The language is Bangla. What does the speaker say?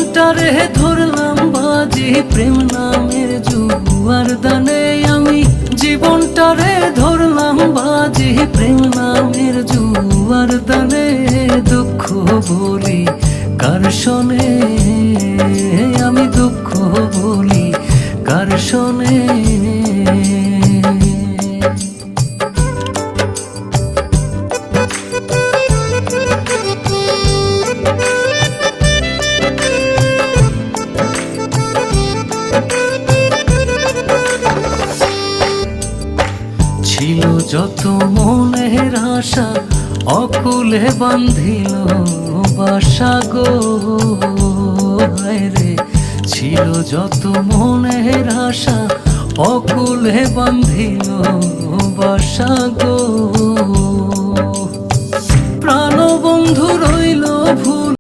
জীবনটারে ধরলাম বাজি প্রেম নামের জুয়ার দানে। আমি জীবনটারে ধরলাম বাজি প্রেম নামের জুয়ার দানে। দুঃখ বলি কার শোনে, আমি দুঃখ বলি কার শোনে। ছিল যত মনের আশা অকুলে বান্ধিল বাসা গো, হায়রে ছিল যত মনের আশা অকুলে বান্ধিল বাসা গো। প্রাণবন্ধু রইল